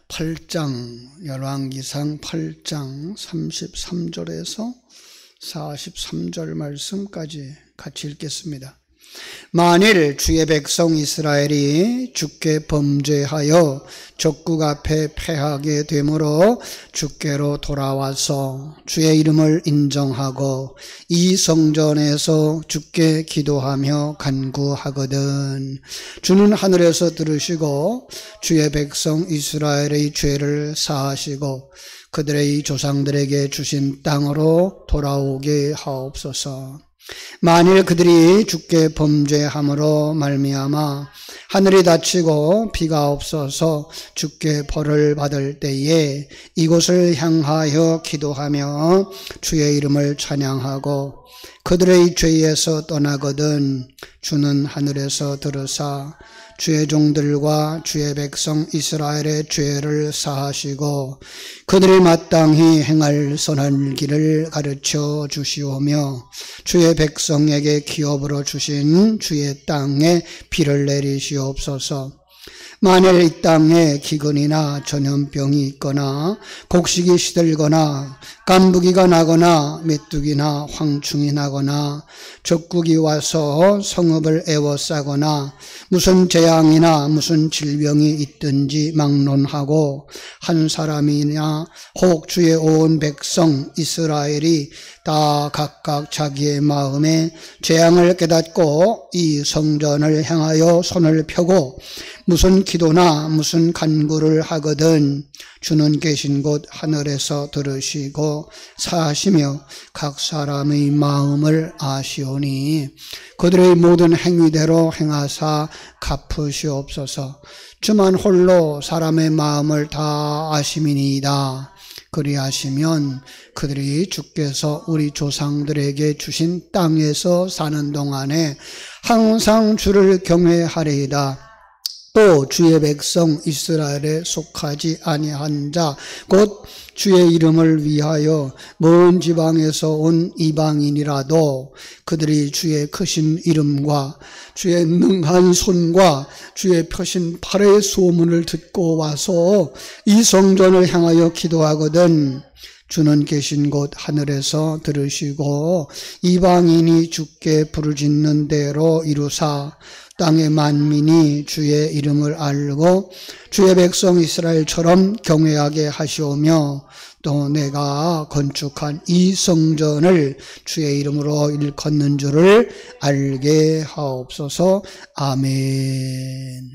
8장 열왕기상 8장 33절에서 43절 말씀까지 같이 읽겠습니다. 만일 주의 백성 이스라엘이 주께 범죄하여 적국 앞에 패하게 되므로 주께로 돌아와서 주의 이름을 인정하고 이 성전에서 주께 기도하며 간구하거든 주는 하늘에서 들으시고 주의 백성 이스라엘의 죄를 사하시고 그들의 조상들에게 주신 땅으로 돌아오게 하옵소서. 만일 그들이 주께 범죄함으로 말미암아 하늘이 닫히고 비가 없어서 주께 벌을 받을 때에 이곳을 향하여 기도하며 주의 이름을 찬양하고 그들의 죄에서 떠나거든 주는 하늘에서 들으사 주의 종들과 주의 백성 이스라엘의 죄를 사하시고 그들이 마땅히 행할 선한 길을 가르쳐 주시오며 주의 백성에게 기업으로 주신 주의 땅에 비를 내리시옵소서. 만일 이 땅에 기근이나 전염병이 있거나 곡식이 시들거나 깐부기가 나거나 메뚜기나 황충이 나거나 적국이 와서 성읍을 에워싸거나 무슨 재앙이나 무슨 질병이 있든지 막론하고 한 사람이나 혹 주의 온 백성 이스라엘이 다 각각 자기의 마음에 재앙을 깨닫고 이 성전을 향하여 손을 펴고 무슨 기도나 무슨 간구를 하거든 주는 계신 곳 하늘에서 들으시고 사하시며 각 사람의 마음을 아시오니 그들의 모든 행위대로 행하사 갚으시옵소서. 주만 홀로 사람의 마음을 다 아심이니이다. 그리하시면 그들이 주께서 우리 조상들에게 주신 땅에서 사는 동안에 항상 주를 경외하리이다. 또 주의 백성 이스라엘에 속하지 아니한 자 곧 주의 이름을 위하여 먼 지방에서 온 이방인이라도 그들이 주의 크신 이름과 주의 능한 손과 주의 펴신 팔의 소문을 듣고 와서 이 성전을 향하여 기도하거든 주는 계신 곳 하늘에서 들으시고 이방인이 주께 부르짖는 대로 이루사 땅의 만민이 주의 이름을 알고 주의 백성 이스라엘처럼 경외하게 하시오며 또 내가 건축한 이 성전을 주의 이름으로 일컫는 줄을 알게 하옵소서. 아멘.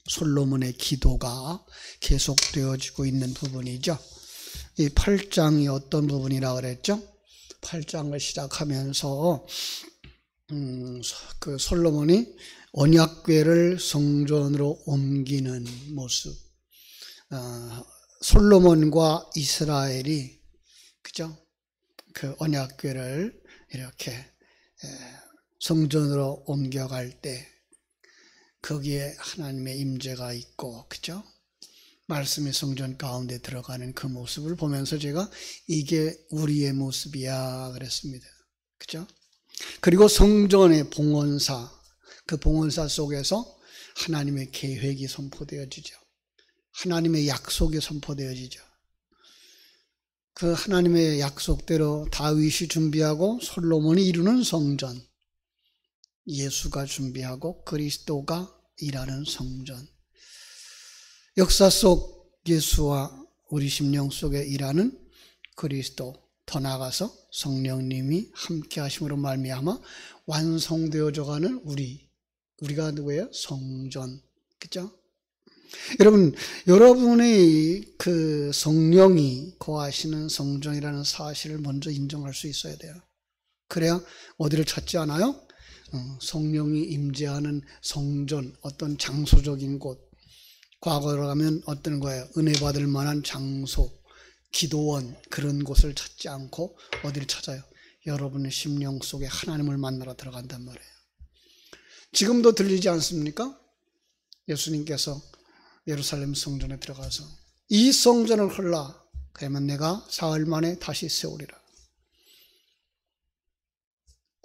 솔로몬의 기도가 계속되어지고 있는 부분이죠. 이 8장이 어떤 부분이라고 그랬죠? 8장을 시작하면서 그 솔로몬이 언약궤를 성전으로 옮기는 모습, 솔로몬과 이스라엘이 그죠? 그 언약궤를 이렇게 성전으로 옮겨갈 때 거기에 하나님의 임재가 있고 그죠? 말씀이 성전 가운데 들어가는 그 모습을 보면서 제가 이게 우리의 모습이야 그랬습니다. 그죠? 그리고 성전의 봉헌사, 그 봉헌사 속에서 하나님의 계획이 선포되어지죠. 하나님의 약속이 선포되어지죠. 그 하나님의 약속대로 다윗이 준비하고 솔로몬이 이루는 성전, 예수가 준비하고 그리스도가 일하는 성전, 역사 속 예수와 우리 심령 속에 일하는 그리스도, 더 나아가서 성령님이 함께 하심으로 말미암아 완성되어져 가는 우리가 누구예요? 성전. 그죠? 여러분, 여러분의 그 성령이 거하시는 성전이라는 사실을 먼저 인정할 수 있어야 돼요. 그래야 어디를 찾지 않아요? 성령이 임재하는 성전, 어떤 장소적인 곳, 과거로 가면 어떤 거예요? 은혜 받을 만한 장소, 기도원, 그런 곳을 찾지 않고 어디를 찾아요? 여러분의 심령 속에 하나님을 만나러 들어간단 말이에요. 지금도 들리지 않습니까? 예수님께서 예루살렘 성전에 들어가서 이 성전을 헐라, 그러면 내가 사흘 만에 다시 세우리라.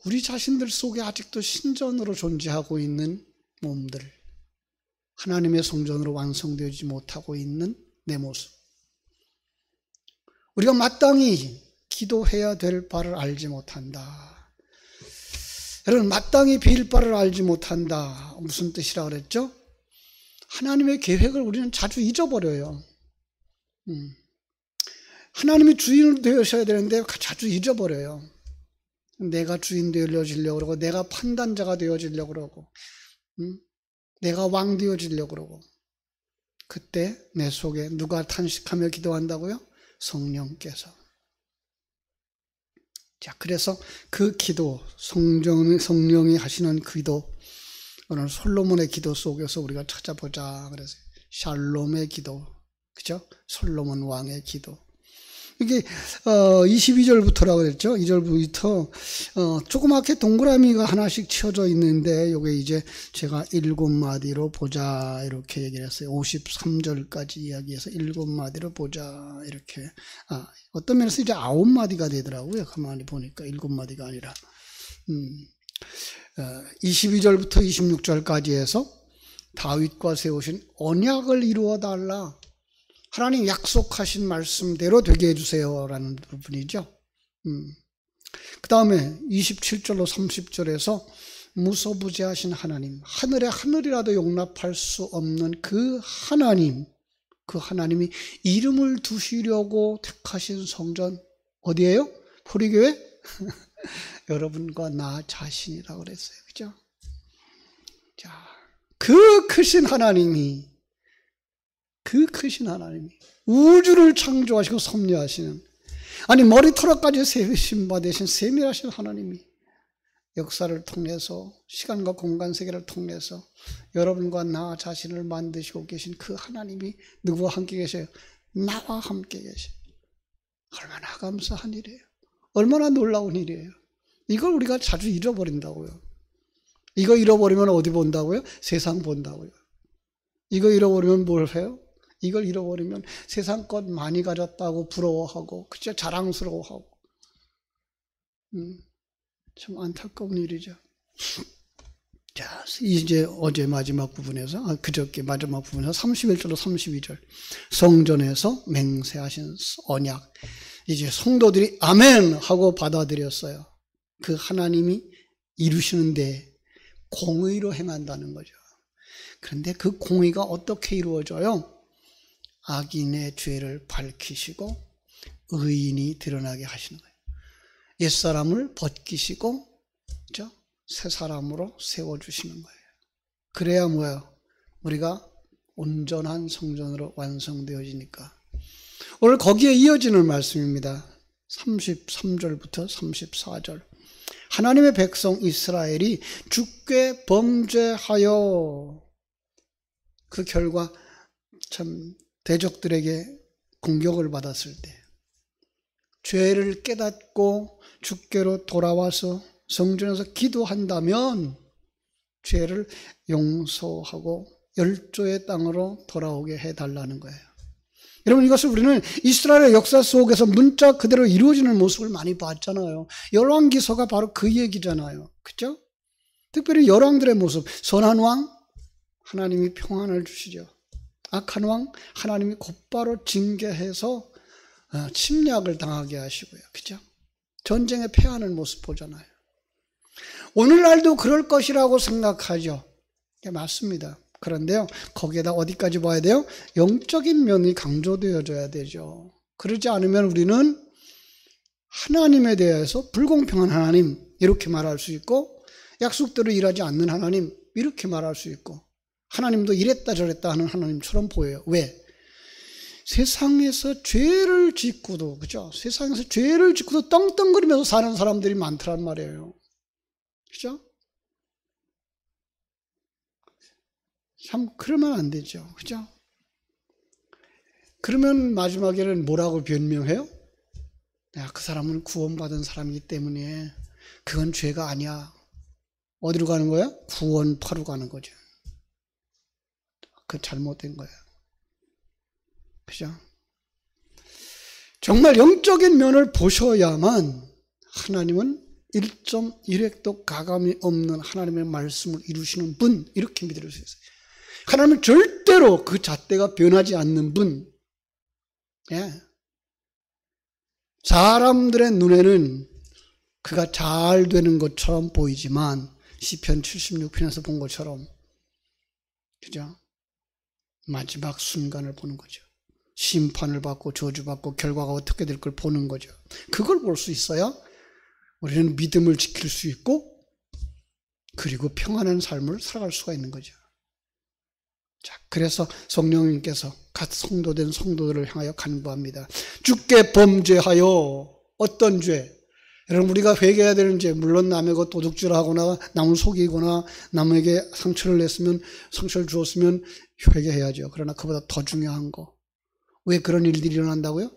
우리 자신들 속에 아직도 신전으로 존재하고 있는 몸들, 하나님의 성전으로 완성되지 못하고 있는 내 모습. 우리가 마땅히 기도해야 될 바를 알지 못한다. 여러분, 마땅히 빌 바를 알지 못한다. 무슨 뜻이라 그랬죠? 하나님의 계획을 우리는 자주 잊어버려요. 하나님이 주인을 되셔야 되는데 자주 잊어버려요. 내가 주인 되어지려고 그러고, 내가 판단자가 되어지려고 그러고, 내가 왕 되어지려고 그러고, 그때 내 속에 누가 탄식하며 기도한다고요? 성령께서. 자, 그래서 그 기도, 성령이 하시는 기도, 오늘 솔로몬의 기도 속에서 우리가 찾아보자. 그래서 샬롬의 기도, 그죠? 솔로몬 왕의 기도. 이게 22절부터라고 그랬죠. 2절부터 조그맣게 동그라미가 하나씩 치어져 있는데, 요게 이제 제가 7마디로 보자 이렇게 얘기를 했어요. 53절까지 이야기해서 7마디로 보자 이렇게. 어떤 면에서 이제 9마디가 되더라고요. 가만히 보니까 7마디가 아니라 22절부터 26절까지 해서 다윗과 세우신 언약을 이루어 달라. 하나님 약속하신 말씀대로 되게 해주세요라는 부분이죠. 그 다음에 27절로 30절에서 무소부재하신 하나님, 하늘에 하늘이라도 용납할 수 없는 그 하나님이 이름을 두시려고 택하신 성전, 어디예요? 포리교회? 여러분과 나 자신이라고 그랬어요. 그죠? 자, 그 크신 하나님이 우주를 창조하시고 섭리하시는, 아니 머리털까지 세우신 바 되신 세밀하신 하나님이 역사를 통해서, 시간과 공간 세계를 통해서 여러분과 나 자신을 만드시고 계신 그 하나님이 누구와 함께 계세요? 나와 함께 계세요. 얼마나 감사한 일이에요. 얼마나 놀라운 일이에요. 이걸 우리가 자주 잃어버린다고요. 이거 잃어버리면 어디 본다고요? 세상 본다고요. 이거 잃어버리면 뭘 해요? 이걸 잃어버리면 세상 것 많이 가졌다고 부러워하고, 그죠? 자랑스러워하고. 참 안타까운 일이죠. 자, 이제 어제 마지막 부분에서, 그저께 마지막 부분에서 31절로 32절. 성전에서 맹세하신 언약. 이제 성도들이 아멘! 하고 받아들였어요. 그 하나님이 이루시는데 공의로 행한다는 거죠. 그런데 그 공의가 어떻게 이루어져요? 악인의 죄를 밝히시고 의인이 드러나게 하시는 거예요. 옛사람을 벗기시고, 그렇죠? 새 사람으로 세워주시는 거예요. 그래야 뭐예요? 우리가 온전한 성전으로 완성되어지니까. 오늘 거기에 이어지는 말씀입니다. 33절부터 34절. 하나님의 백성 이스라엘이 주께 범죄하여, 그 결과 참 대적들에게 공격을 받았을 때 죄를 깨닫고 주께로 돌아와서 성전에서 기도한다면 죄를 용서하고 열조의 땅으로 돌아오게 해달라는 거예요. 여러분, 이것을 우리는 이스라엘의 역사 속에서 문자 그대로 이루어지는 모습을 많이 봤잖아요. 열왕기서가 바로 그 얘기잖아요. 그렇죠? 특별히 열왕들의 모습. 선한 왕, 하나님이 평안을 주시죠. 악한 왕, 하나님이 곧바로 징계해서 침략을 당하게 하시고요. 그죠? 전쟁에 패하는 모습 보잖아요. 오늘날도 그럴 것이라고 생각하죠. 맞습니다. 그런데요, 거기에다 어디까지 봐야 돼요? 영적인 면이 강조되어져야 되죠. 그러지 않으면 우리는 하나님에 대해서 불공평한 하나님, 이렇게 말할 수 있고, 약속대로 일하지 않는 하나님, 이렇게 말할 수 있고, 하나님도 이랬다 저랬다 하는 하나님처럼 보여요. 왜? 세상에서 죄를 짓고도, 그죠? 세상에서 죄를 짓고도 떵떵거리면서 사는 사람들이 많더란 말이에요. 그죠? 참, 그러면 안 되죠. 그죠? 그러면 마지막에는 뭐라고 변명해요? 그 사람은 구원받은 사람이기 때문에 그건 죄가 아니야. 어디로 가는 거야? 구원파로 가는 거죠. 그 잘못된 거예요. 그죠? 정말 영적인 면을 보셔야만 하나님은 1.1획도 가감이 없는 하나님의 말씀을 이루시는 분, 이렇게 믿을 수 있어요. 하나님은 절대로 그 잣대가 변하지 않는 분. 예. 사람들의 눈에는 그가 잘 되는 것처럼 보이지만 시편 76편에서 본 것처럼 그죠? 마지막 순간을 보는 거죠. 심판을 받고 저주받고 결과가 어떻게 될 걸 보는 거죠. 그걸 볼 수 있어야 우리는 믿음을 지킬 수 있고 그리고 평안한 삶을 살아갈 수가 있는 거죠. 자, 그래서 성령님께서 갓 성도된 성도들을 향하여 간구합니다. 주께 범죄하여 어떤 죄? 여러분 우리가 회개해야 되는 죄, 물론 남에게 도둑질하거나 남을 속이거나 남에게 상처를 주었으면 회개해야죠. 그러나 그보다 더 중요한 거. 왜 그런 일들이 일어난다고요?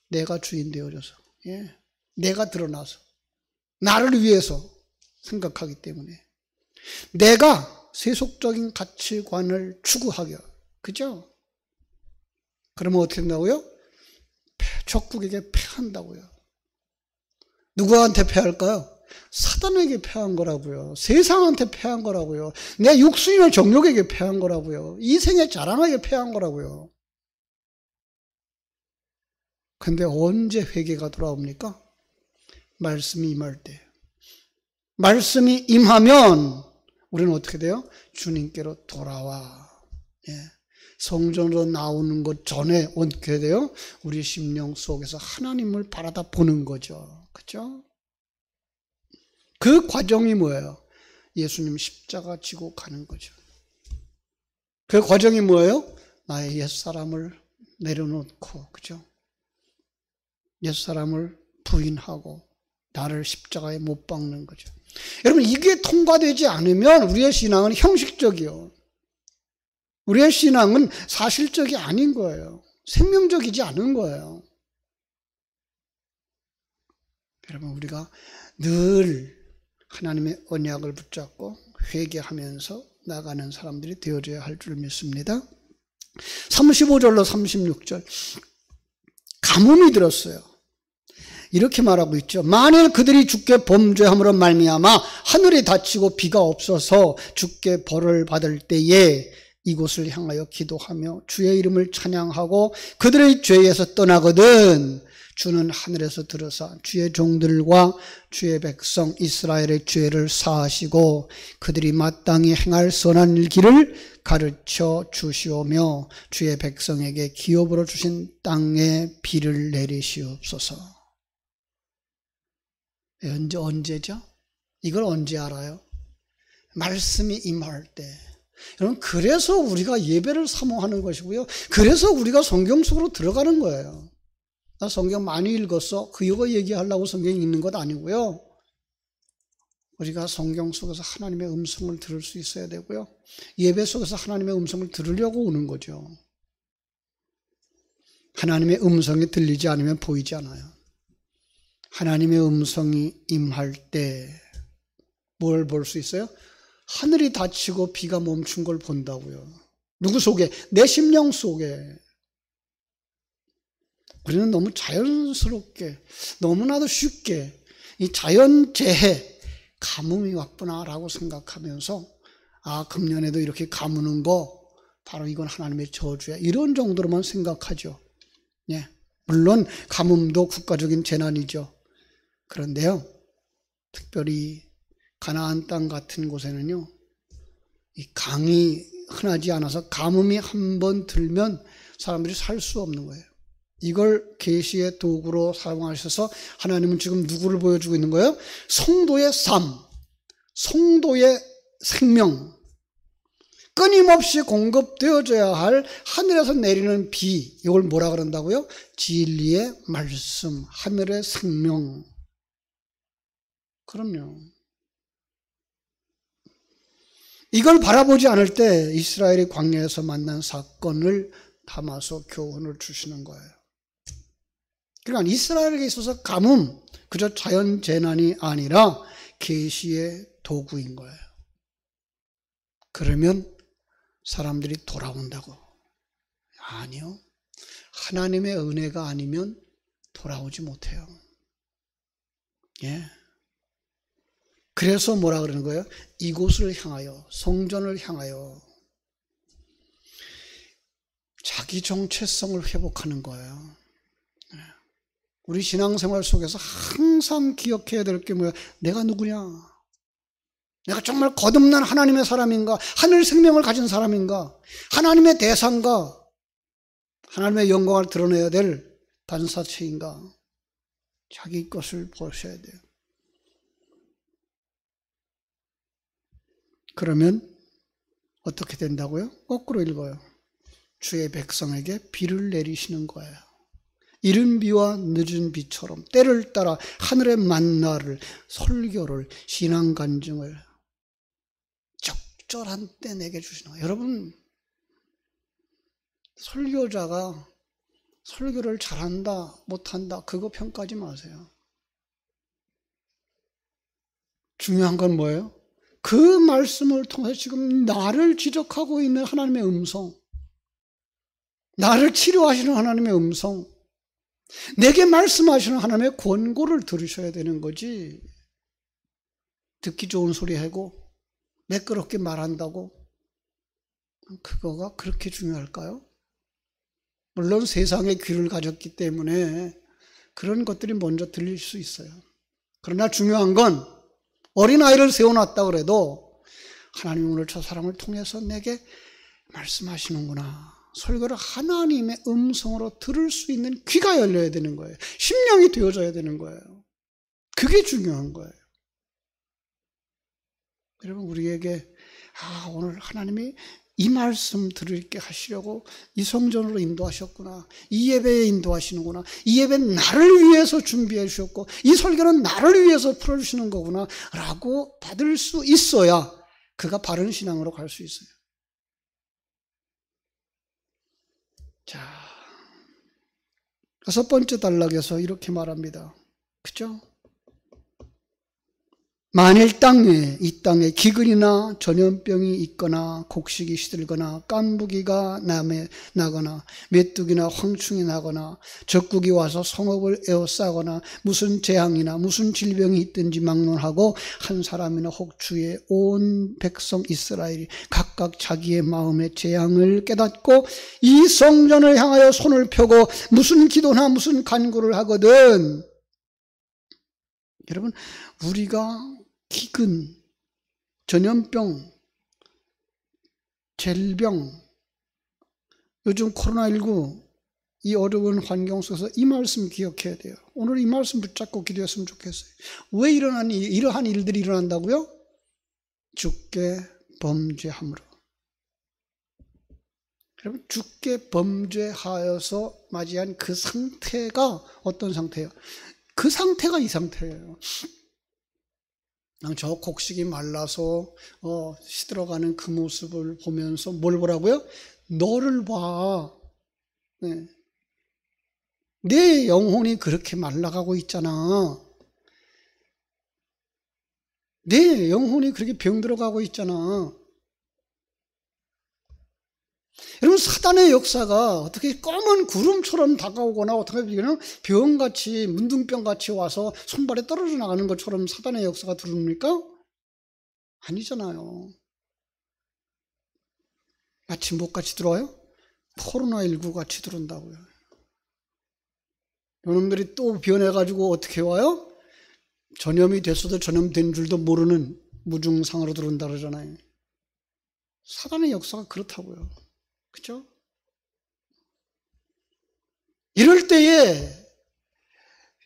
내가 주인 되어줘서, 예, 내가 드러나서 나를 위해서 생각하기 때문에 내가 세속적인 가치관을 추구하겨. 그죠? 그러면 어떻게 된다고요? 적국에게 패한다고요. 누구한테 패할까요? 사단에게 패한 거라고요. 세상한테 패한 거라고요. 내 육신의 정욕에게 패한 거라고요. 이생의 자랑에게 패한 거라고요. 근데 언제 회개가 돌아옵니까? 말씀이 임할 때. 말씀이 임하면 우리는 어떻게 돼요? 주님께로 돌아와. 예. 성전으로 나오는 것 전에 어떻게 돼요? 우리 심령 속에서 하나님을 바라다 보는 거죠. 그죠? 그 과정이 뭐예요? 예수님 십자가 지고 가는 거죠. 그 과정이 뭐예요? 나의 옛사람을 내려놓고, 그죠? 옛사람을 부인하고 나를 십자가에 못 박는 거죠. 여러분 이게 통과되지 않으면 우리의 신앙은 형식적이요. 우리의 신앙은 사실적이 아닌 거예요. 생명적이지 않은 거예요. 여러분 우리가 늘 하나님의 언약을 붙잡고 회개하면서 나가는 사람들이 되어져야 할 줄 믿습니다. 35절로 36절 가뭄이 들었어요. 이렇게 말하고 있죠. 만일 그들이 주께 범죄함으로 말미암아 하늘이 닫히고 비가 없어서 주께 벌을 받을 때에 이곳을 향하여 기도하며 주의 이름을 찬양하고 그들의 죄에서 떠나거든 주는 하늘에서 들으사 주의 종들과 주의 백성 이스라엘의 죄를 사하시고 그들이 마땅히 행할 선한 길을 가르쳐 주시오며 주의 백성에게 기업으로 주신 땅에 비를 내리시옵소서. 언제죠? 이걸 언제 알아요? 말씀이 임할 때. 여러분 그래서 우리가 예배를 사모하는 것이고요. 그래서 우리가 성경 속으로 들어가는 거예요. 나 성경 많이 읽었어. 그거 얘기하려고 성경 읽는 것 아니고요. 우리가 성경 속에서 하나님의 음성을 들을 수 있어야 되고요. 예배 속에서 하나님의 음성을 들으려고 오는 거죠. 하나님의 음성이 들리지 않으면 보이지 않아요. 하나님의 음성이 임할 때 뭘 볼 수 있어요? 하늘이 닫히고 비가 멈춘 걸 본다고요. 누구 속에? 내 심령 속에. 우리는 너무 자연스럽게 너무나도 쉽게 이 자연재해 가뭄이 왔구나라고 생각하면서 아 금년에도 이렇게 가무는 거 바로 이건 하나님의 저주야 이런 정도로만 생각하죠. 예. 물론 가뭄도 국가적인 재난이죠. 그런데요 특별히 가나안 땅 같은 곳에는요 이 강이 흔하지 않아서 가뭄이 한번 들면 사람들이 살 수 없는 거예요. 이걸 계시의 도구로 사용하셔서 하나님은 지금 누구를 보여주고 있는 거예요? 성도의 삶, 성도의 생명, 끊임없이 공급되어져야 할 하늘에서 내리는 비, 이걸 뭐라 그런다고요? 진리의 말씀, 하늘의 생명. 그럼요. 이걸 바라보지 않을 때 이스라엘이 광야에서 만난 사건을 담아서 교훈을 주시는 거예요. 그러니까 이스라엘에게 있어서 가뭄, 그저 자연재난이 아니라 계시의 도구인 거예요. 그러면 사람들이 돌아온다고? 아니요. 하나님의 은혜가 아니면 돌아오지 못해요. 예. 그래서 뭐라 그러는 거예요? 이곳을 향하여, 성전을 향하여 자기 정체성을 회복하는 거예요. 우리 신앙생활 속에서 항상 기억해야 될 게 뭐야? 내가 누구냐? 내가 정말 거듭난 하나님의 사람인가? 하늘 생명을 가진 사람인가? 하나님의 대상가? 하나님의 영광을 드러내야 될 반사체인가? 자기 것을 보셔야 돼요. 그러면 어떻게 된다고요? 거꾸로 읽어요. 주의 백성에게 비를 내리시는 거예요. 이른 비와 늦은 비처럼 때를 따라 하늘의 만나를, 설교를, 신앙 간증을 적절한 때 내게 주시는 거예요. 여러분, 설교자가 설교를 잘한다, 못한다, 그거 평가하지 마세요. 중요한 건 뭐예요? 그 말씀을 통해 지금 나를 지적하고 있는 하나님의 음성, 나를 치료하시는 하나님의 음성, 내게 말씀하시는 하나님의 권고를 들으셔야 되는 거지. 듣기 좋은 소리 하고 매끄럽게 말한다고 그거가 그렇게 중요할까요? 물론 세상에 귀를 가졌기 때문에 그런 것들이 먼저 들릴 수 있어요. 그러나 중요한 건 어린아이를 세워놨다 그래도 하나님 오늘 저 사람을 통해서 내게 말씀하시는구나. 설교를 하나님의 음성으로 들을 수 있는 귀가 열려야 되는 거예요. 심령이 되어져야 되는 거예요. 그게 중요한 거예요. 여러분, 우리에게 오늘 하나님이 이 말씀 들을게 하시려고 이 성전으로 인도하셨구나. 이 예배에 인도하시는구나. 이 예배는 나를 위해서 준비해 주셨고 이 설교는 나를 위해서 풀어주시는 거구나 라고 받을 수 있어야 그가 바른 신앙으로 갈 수 있어요. 자, 6번째 단락에서 이렇게 말합니다. 그죠? 만일 이 땅에 기근이나 전염병이 있거나 곡식이 시들거나 깐부기가 나거나 메뚜기나 황충이 나거나 적국이 와서 성읍을 에워싸거나 무슨 재앙이나 무슨 질병이 있든지 막론하고 한 사람이나 혹 주의 온 백성 이스라엘이 각각 자기의 마음의 재앙을 깨닫고 이 성전을 향하여 손을 펴고 무슨 기도나 무슨 간구를 하거든. 여러분, 우리가 기근, 전염병, 질병, 요즘 코로나19 이 어려운 환경 속에서 이 말씀 기억해야 돼요. 오늘 이 말씀 붙잡고 기도했으면 좋겠어요. 왜 이러한 일들이 일어난다고요? 주께 범죄함으로. 여러분, 주께 범죄하여서 맞이한 그 상태가 어떤 상태예요? 그 상태가 이 상태예요. 저 곡식이 말라서 시들어가는 그 모습을 보면서 뭘 보라고요? 너를 봐. 네. 내 영혼이 그렇게 말라가고 있잖아. 내 영혼이 그렇게 병들어가고 있잖아. 여러분, 사단의 역사가 어떻게 검은 구름처럼 다가오거나 어떻게 보면 병같이 문둥병같이 와서 손발에 떨어져 나가는 것처럼 사단의 역사가 들어옵니까? 아니잖아요. 마치 뭐같이 들어와요? 코로나19 같이 들어온다고요. 여러분들이 또 변해가지고 어떻게 와요? 전염이 됐어도 전염된 줄도 모르는 무증상으로 들어온다 그러잖아요. 사단의 역사가 그렇다고요. 그죠? 이럴 때에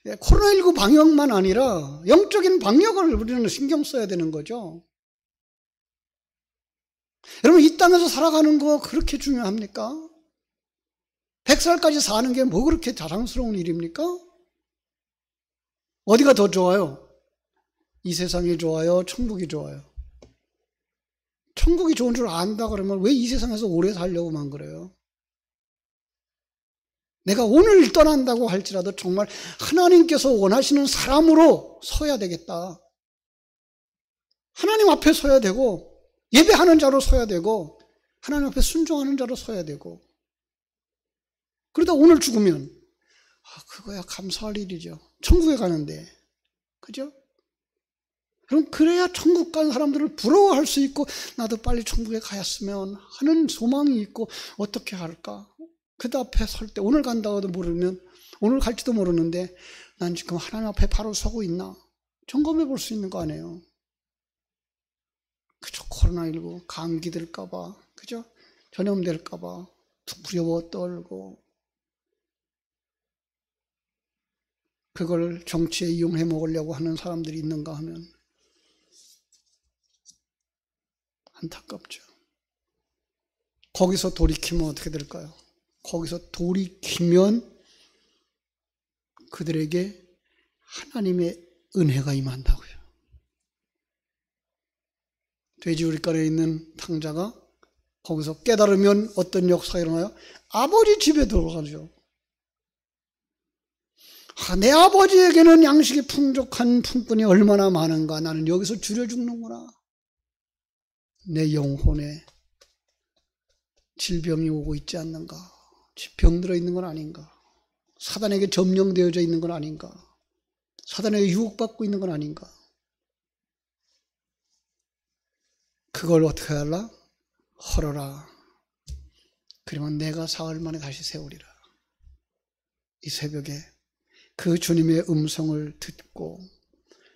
코로나19 방역만 아니라 영적인 방역을 우리는 신경 써야 되는 거죠. 여러분, 이 땅에서 살아가는 거 그렇게 중요합니까? 100살까지 사는 게 뭐 그렇게 자랑스러운 일입니까? 어디가 더 좋아요? 이 세상이 좋아요? 천국이 좋아요? 천국이 좋은 줄 안다 그러면 왜 이 세상에서 오래 살려고만 그래요? 내가 오늘 떠난다고 할지라도 정말 하나님께서 원하시는 사람으로 서야 되겠다. 하나님 앞에 서야 되고 예배하는 자로 서야 되고 하나님 앞에 순종하는 자로 서야 되고 그러다 오늘 죽으면 그거야 감사할 일이죠. 천국에 가는데. 그죠? 그럼 그래야 천국 간 사람들을 부러워할 수 있고 나도 빨리 천국에 가였으면 하는 소망이 있고 어떻게 할까? 그 앞에 설 때 오늘 간다고도 모르면 오늘 갈지도 모르는데 난 지금 하나님 앞에 바로 서고 있나? 점검해 볼 수 있는 거 아니에요. 그죠? 코로나19 감기 들까봐, 그죠? 전염될까봐 두려워 떨고 그걸 정치에 이용해 먹으려고 하는 사람들이 있는가 하면 안타깝죠. 거기서 돌이키면 어떻게 될까요? 거기서 돌이키면 그들에게 하나님의 은혜가 임한다고요. 돼지우리간에 있는 탕자가 거기서 깨달으면 어떤 역사가 일어나요? 아버지 집에 들어가죠. 내 아버지에게는 양식이 풍족한 품꾼이 얼마나 많은가. 나는 여기서 줄여 죽는구나. 내 영혼에 질병이 오고 있지 않는가. 병들어 있는 건 아닌가. 사단에게 점령되어져 있는 건 아닌가. 사단에게 유혹받고 있는 건 아닌가. 그걸 어떻게 하라? 헐어라. 그러면 내가 사흘 만에 다시 세우리라. 이 새벽에 그 주님의 음성을 듣고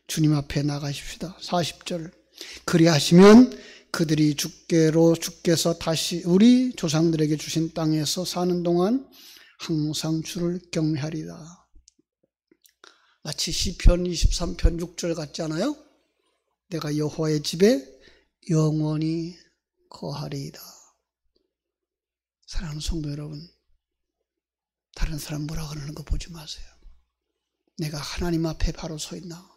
주님 앞에 나가십시다. 40절. 그리하시면 그들이 주께서 다시 우리 조상들에게 주신 땅에서 사는 동안 항상 주를 경외하리라. 마치 시편 23편 6절 같지 않아요? 내가 여호와의 집에 영원히 거하리이다. 사랑하는 성도 여러분, 다른 사람 뭐라 그러는 거 보지 마세요. 내가 하나님 앞에 바로 서 있나?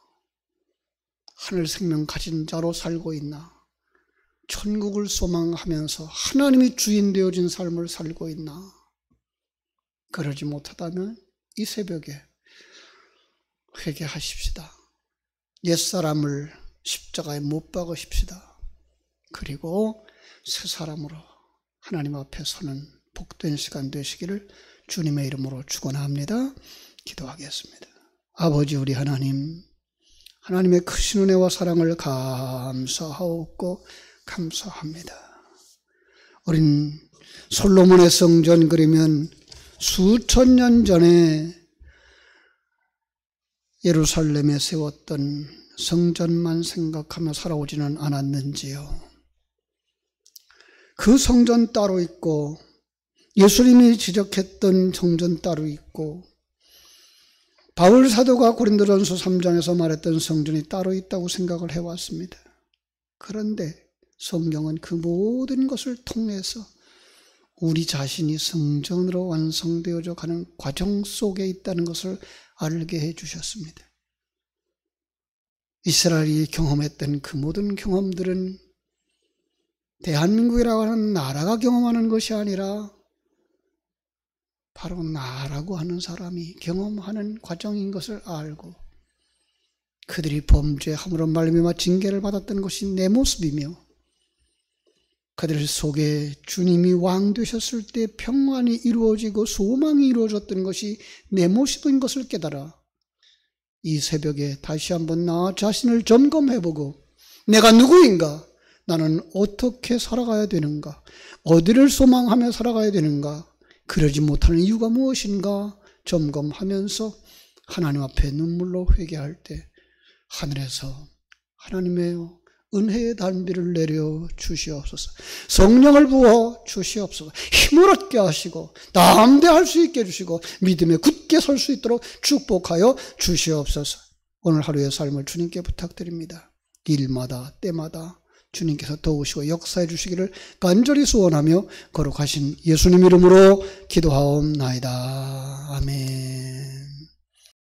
하늘 생명 가진 자로 살고 있나? 천국을 소망하면서 하나님이 주인 되어진 삶을 살고 있나? 그러지 못하다면 이 새벽에 회개하십시다. 옛사람을 십자가에 못 박으십시다. 그리고 새 사람으로 하나님 앞에 서는 복된 시간 되시기를 주님의 이름으로 축원합니다. 기도하겠습니다. 아버지 우리 하나님, 하나님의 크신 은혜와 사랑을 감사하옵고 감사합니다. 우린 솔로몬의 성전 그리면 수천 년 전에 예루살렘에 세웠던 성전만 생각하며 살아오지는 않았는지요. 그 성전 따로 있고 예수님이 지적했던 성전 따로 있고 바울 사도가 고린도전서 3장에서 말했던 성전이 따로 있다고 생각을 해왔습니다. 그런데 성경은 그 모든 것을 통해서 우리 자신이 성전으로 완성되어져 가는 과정 속에 있다는 것을 알게 해주셨습니다. 이스라엘이 경험했던 그 모든 경험들은 대한민국이라고 하는 나라가 경험하는 것이 아니라 바로 나라고 하는 사람이 경험하는 과정인 것을 알고 그들이 범죄함으로 말미암아 징계를 받았던 것이 내 모습이며 그들 속에 주님이 왕 되셨을 때 평안이 이루어지고 소망이 이루어졌던 것이 내 모습인 것을 깨달아 이 새벽에 다시 한번 나 자신을 점검해보고 내가 누구인가? 나는 어떻게 살아가야 되는가? 어디를 소망하며 살아가야 되는가? 그러지 못하는 이유가 무엇인가? 점검하면서 하나님 앞에 눈물로 회개할 때 하늘에서 하나님의 은혜의 단비를 내려 주시옵소서. 성령을 부어 주시옵소서. 힘을 얻게 하시고 담대할 수 있게 해주시고 믿음에 굳게 설 수 있도록 축복하여 주시옵소서. 오늘 하루의 삶을 주님께 부탁드립니다. 일마다 때마다 주님께서 도우시고 역사해 주시기를 간절히 소원하며 거룩하신 예수님 이름으로 기도하옵나이다. 아멘.